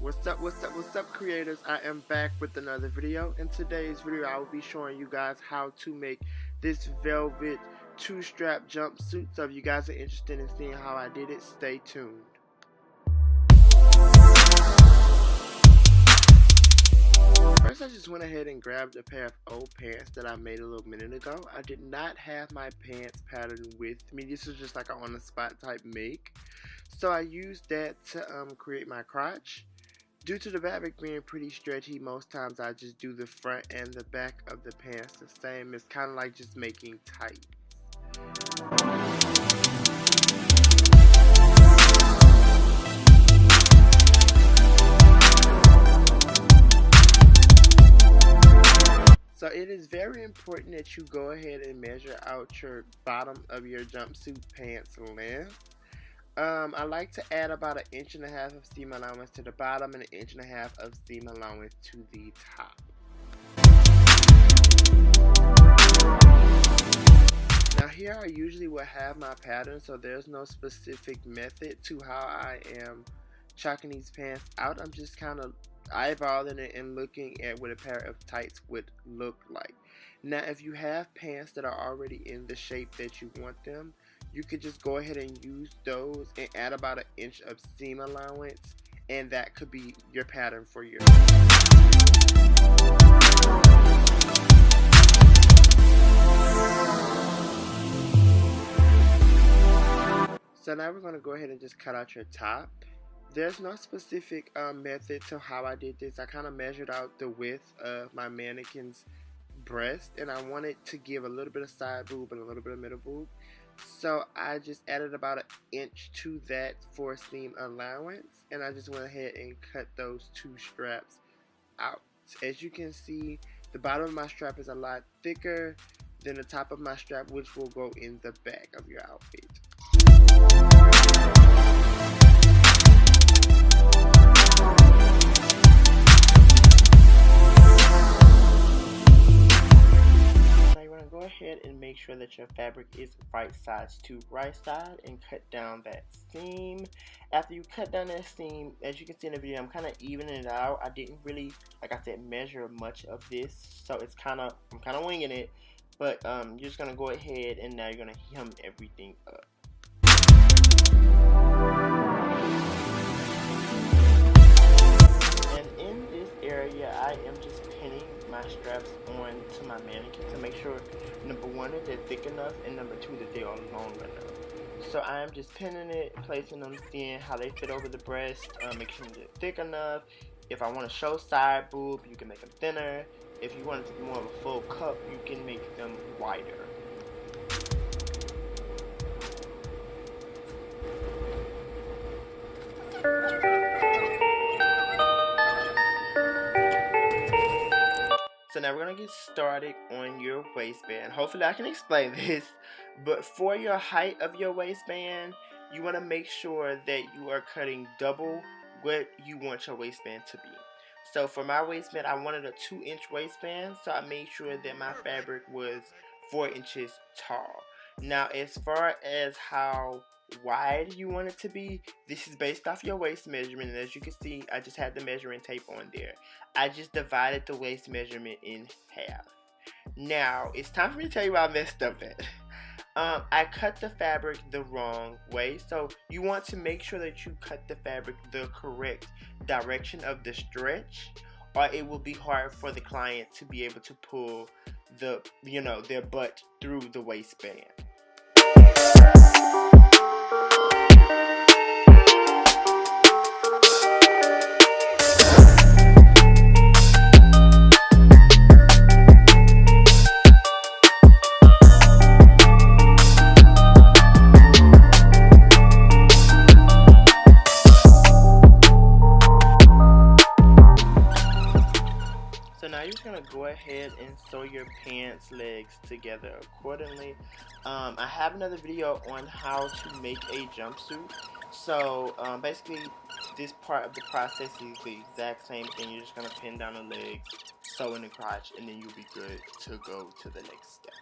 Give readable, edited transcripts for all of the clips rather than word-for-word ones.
What's up creators? I am back with another video. In today's video I will be showing you guys how to make this velvet 2-strap jumpsuit. So if you guys are interested in seeing how I did it, stay tuned. First I just went ahead and grabbed a pair of old pants that I made a little minute ago. I did not have my pants pattern with me. This was just like an on the spot type make. So I used that to create my crotch. Due to the fabric being pretty stretchy, most times I just do the front and the back of the pants the same. It's kind of like just making tights. So it is very important that you go ahead and measure out your bottom of your jumpsuit pants length. I like to add about 1.5 inches of seam allowance to the bottom and 1.5 inches of seam allowance to the top. Now here I usually will have my pattern, so there's no specific method to how I am chalking these pants out. I'm just kind of eyeballing it and looking at what a pair of tights would look like. Now if you have pants that are already in the shape that you want them, you could just go ahead and use those and add about 1 inch of seam allowance, and that could be your pattern for your So now we're going to go ahead and just cut out your top. There's no specific method to how I did this. I kind of measured out the width of my mannequin's breast, and I wanted to give a little bit of side boob and a little bit of middle boob. So I just added about 1 inch to that for seam allowance, and I just went ahead and cut those 2 straps out. As you can see, the bottom of my strap is a lot thicker than the top of my strap, which will go in the back of your outfit. Go ahead and make sure that your fabric is right sides to right side and cut down that seam. After you cut down that seam, as you can see in the video, I'm kind of evening it out. I didn't really, like I said, measure much of this, so it's I'm kind of winging it. But you're just gonna go ahead and now you're gonna hem everything up. And in this area, I am just pinning my straps on to my mannequin to make sure, number 1, that they're thick enough, and number 2, that they are long enough. So I am just pinning it, placing them, seeing how they fit over the breast, make sure they're thick enough. If I want to show side boob, you can make them thinner. If you want it to be more of a full cup, you can make them wider. So now we're going to get started on your waistband. Hopefully I can explain this, but for your height of your waistband, you want to make sure that you are cutting double what you want your waistband to be. So for my waistband, I wanted a 2-inch waistband, so I made sure that my fabric was 4 inches tall. Now as far as how wide you want it to be, this is based off your waist measurement, and as you can see, I just had the measuring tape on there. I just divided the waist measurement in half. Now it's time for me to tell you where I messed up at. I cut the fabric the wrong way, so you want to make sure that you cut the fabric the correct direction of the stretch, or it will be hard for the client to be able to pull their butt through the waistband. Go ahead and sew your pants legs together accordingly. I have another video on how to make a jumpsuit. So basically this part of the process is the exact same thing. You're just going to pin down the legs, sew in the crotch, and then you'll be good to go to the next step.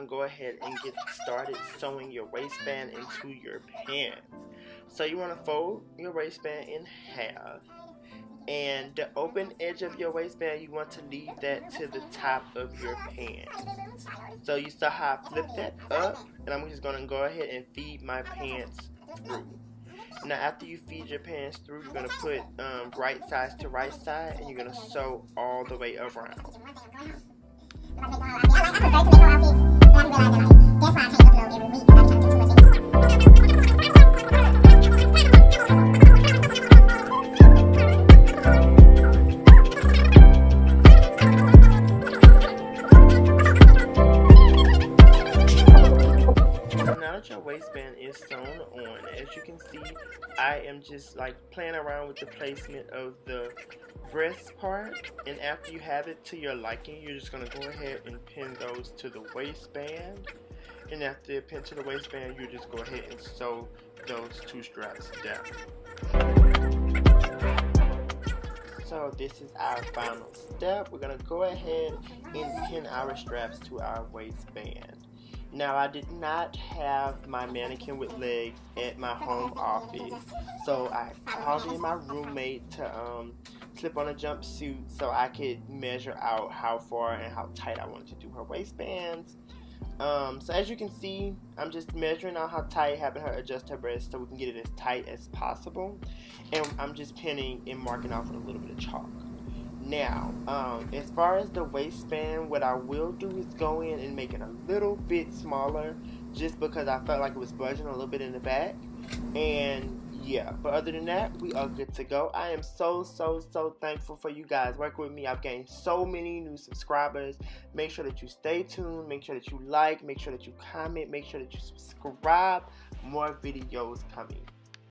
go ahead and get started sewing your waistband into your pants. So you want to fold your waistband in half, and the open edge of your waistband, you want to leave that to the top of your pants. So you saw how I flipped that up, and I'm just going to go ahead and feed my pants through. Now after you feed your pants through, you're going to put right side to right side, and you're going to sew all the way around. Your waistband is sewn on. As you can see, I am just like playing around with the placement of the breast part, and after you have it to your liking, you're just going to go ahead and pin those to the waistband, and after you pin to the waistband, you just go ahead and sew those two straps down. So this is our final step. We're going to go ahead and pin our straps to our waistband. Now I did not have my mannequin with legs at my home office, so I called in my roommate to slip on a jumpsuit so I could measure out how far and how tight I wanted to do her waistbands. So as you can see, I'm just measuring out how tight, having her adjust her breast so we can get it as tight as possible, and I'm just pinning and marking off with a little bit of chalk. Now, as far as the waistband, what I will do is go in and make it a little bit smaller, just because I felt like it was budging a little bit in the back. And yeah, but other than that, we are good to go. I am so thankful for you guys working with me. I've gained so many new subscribers. Make sure that you stay tuned. Make sure that you like. Make sure that you comment. Make sure that you subscribe. More videos coming.